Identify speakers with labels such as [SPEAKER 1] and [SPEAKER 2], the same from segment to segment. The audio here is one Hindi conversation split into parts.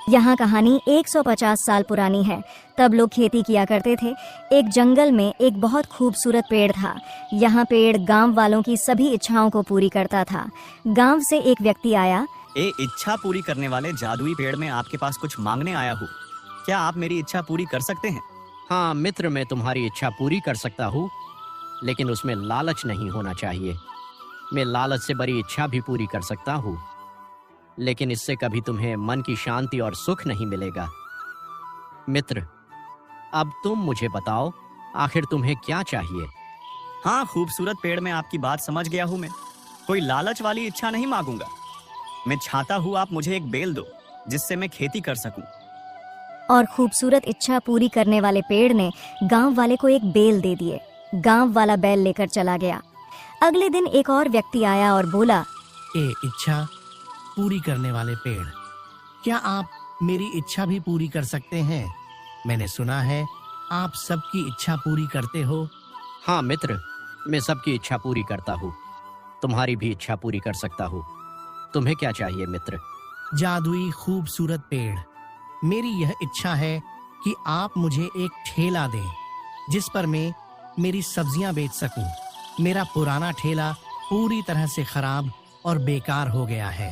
[SPEAKER 1] यहाँ कहानी 150 साल पुरानी है। तब लोग खेती किया करते थे। एक जंगल में एक बहुत खूबसूरत पेड़ था। यहाँ पेड़ गांव वालों की सभी इच्छाओं को पूरी करता था। गांव से एक व्यक्ति आया।
[SPEAKER 2] इच्छा पूरी करने वाले जादुई पेड़ में आपके पास कुछ मांगने आया हूँ। क्या आप मेरी इच्छा पूरी कर सकते हैं?
[SPEAKER 3] हाँ मित्र, मैं तुम्हारी इच्छा पूरी कर सकता हूँ, लेकिन उसमें लालच नहीं होना चाहिए। मैं लालच से बड़ी इच्छा भी पूरी कर सकता हूँ, लेकिन इससे कभी तुम्हें मन की शांति और सुख नहीं मिलेगा। मित्र, अब तुम मुझे बताओ, आखिर तुम्हें क्या चाहिए?
[SPEAKER 2] हाँ, खूबसूरत पेड़ में आपकी बात समझ गया हूँ मैं। कोई लालच वाली इच्छा नहीं मांगूंगा। मैं चाहता हूँ आप मुझे एक बेल दो जिससे मैं खेती कर सकूं।
[SPEAKER 1] और खूबसूरत इच्छा पूरी करने वाले पेड़ ने गांव वाले को एक बेल दे दिए। गांव वाला बैल लेकर चला गया। अगले दिन एक और व्यक्ति आया और बोला,
[SPEAKER 4] इच्छा पूरी करने वाले पेड़, क्या आप मेरी इच्छा भी पूरी कर सकते हैं? मैंने सुना है आप सबकी इच्छा पूरी करते हो।
[SPEAKER 3] हाँ मित्र, मैं सबकी इच्छा पूरी करता हूँ। तुम्हारी भी इच्छा पूरी कर सकता हूँ। तुम्हें क्या चाहिए मित्र?
[SPEAKER 4] जादुई खूबसूरत पेड़, मेरी यह इच्छा है कि आप मुझे एक ठेला दें जिस पर मैं मेरी सब्जियां बेच सकूं। मेरा पुराना ठेला पूरी तरह से खराब और बेकार हो गया है।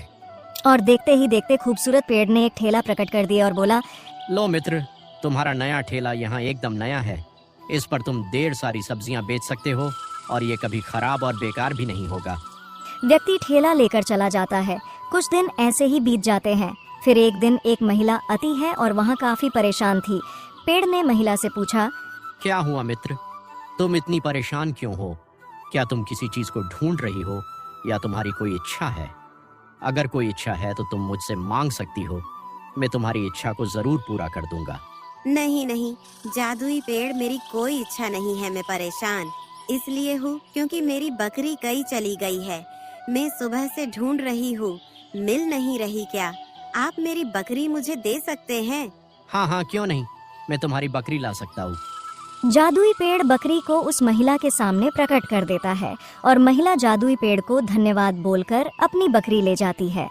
[SPEAKER 1] और देखते ही देखते खूबसूरत पेड़ ने एक ठेला प्रकट कर दिया और बोला,
[SPEAKER 3] लो मित्र, तुम्हारा नया ठेला यहाँ एकदम नया है। इस पर तुम ढेर सारी सब्जियां बेच सकते हो और ये कभी खराब और बेकार भी नहीं होगा।
[SPEAKER 1] व्यक्ति ठेला लेकर चला जाता है। कुछ दिन ऐसे ही बीत जाते हैं। फिर एक दिन एक महिला आती है और वहाँ काफी परेशान थी। पेड़ ने महिला से पूछा,
[SPEAKER 3] क्या हुआ मित्र, तुम इतनी परेशान क्यों हो? क्या तुम किसी चीज को ढूंढ रही हो या तुम्हारी कोई इच्छा है? अगर कोई इच्छा है तो तुम मुझसे मांग सकती हो। मैं तुम्हारी इच्छा को जरूर पूरा कर दूंगा।
[SPEAKER 5] नहीं नहीं, जादुई पेड़, मेरी कोई इच्छा नहीं है। मैं परेशान इसलिए हूँ क्योंकि मेरी बकरी कहीं चली गई है। मैं सुबह से ढूंढ रही हूँ, मिल नहीं रही। क्या आप मेरी बकरी मुझे दे सकते हैं?
[SPEAKER 3] हाँ हाँ, क्यों नहीं, मैं तुम्हारी बकरी ला सकता हूँ।
[SPEAKER 1] जादुई पेड़ बकरी को उस महिला के सामने प्रकट कर देता है और महिला जादुई पेड़ को धन्यवाद बोलकर अपनी बकरी ले जाती है।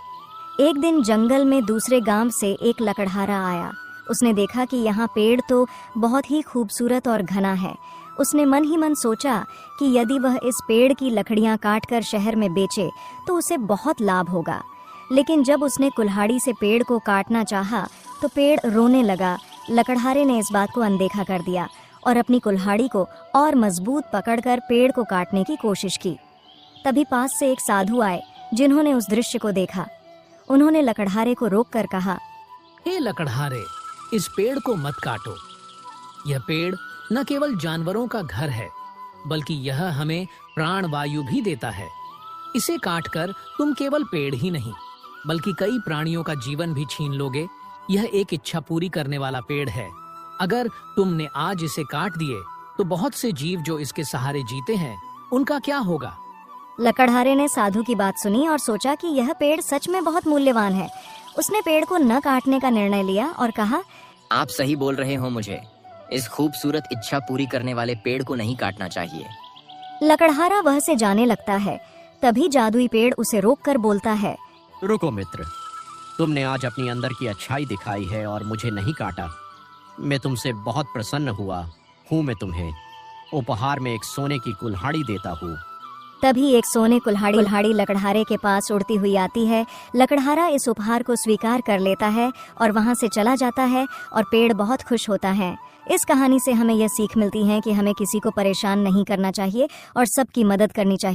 [SPEAKER 1] एक दिन जंगल में दूसरे गांव से एक लकड़हारा आया। उसने देखा कि यहाँ पेड़ तो बहुत ही खूबसूरत और घना है। उसने मन ही मन सोचा कि यदि वह इस पेड़ की लकड़ियाँ काटकर शहर में बेचे तो उसे बहुत लाभ होगा। लेकिन जब उसने कुल्हाड़ी से पेड़ को काटना चाहा तो पेड़ रोने लगा। लकड़हारे ने इस बात को अनदेखा कर दिया और अपनी कुल्हाड़ी को और मजबूत पकड़कर पेड़ को काटने की कोशिश की। तभी पास से एक साधु आए जिन्होंने उस दृश्य को देखा। उन्होंने लकड़हारे को रोककर कहा,
[SPEAKER 6] हे लकड़हारे, इस पेड़ को मत काटो। यह पेड़ न केवल जानवरों का घर है, बल्कि यह हमें प्राण वायु भी देता है। इसे काटकर तुम केवल पेड़ ही नहीं बल्कि कई प्राणियों का जीवन भी छीन लोगे। यह एक इच्छा पूरी करने वाला पेड़ है। अगर तुमने आज इसे काट दिए तो बहुत से जीव जो इसके सहारे जीते हैं, उनका क्या होगा?
[SPEAKER 1] लकड़हारे ने साधु की बात सुनी और सोचा कि यह पेड़ सच में बहुत मूल्यवान है। उसने पेड़ को न काटने का निर्णय लिया और कहा,
[SPEAKER 7] आप सही बोल रहे हो, मुझे इस खूबसूरत इच्छा पूरी करने वाले पेड़ को नहीं काटना चाहिए।
[SPEAKER 1] लकड़हारा वह से जाने लगता है। तभी जादुई पेड़ उसे रोककर बोलता है,
[SPEAKER 3] रुको मित्र, तुमने आज अपनी अंदर की अच्छाई दिखाई है और मुझे नहीं काटा। मैं तुमसे बहुत प्रसन्न हुआ हूँ। मैं तुम्हें उपहार में एक सोने की कुल्हाड़ी देता हूँ।
[SPEAKER 1] तभी एक सोने कुल्हाड़ी लकड़हारे के पास उड़ती हुई आती है। लकड़हारा इस उपहार को स्वीकार कर लेता है और वहाँ से चला जाता है और पेड़ बहुत खुश होता है। इस कहानी से हमें यह सीख मिलती है कि हमें किसी को परेशान नहीं करना चाहिए और सबकी मदद करनी चाहिए।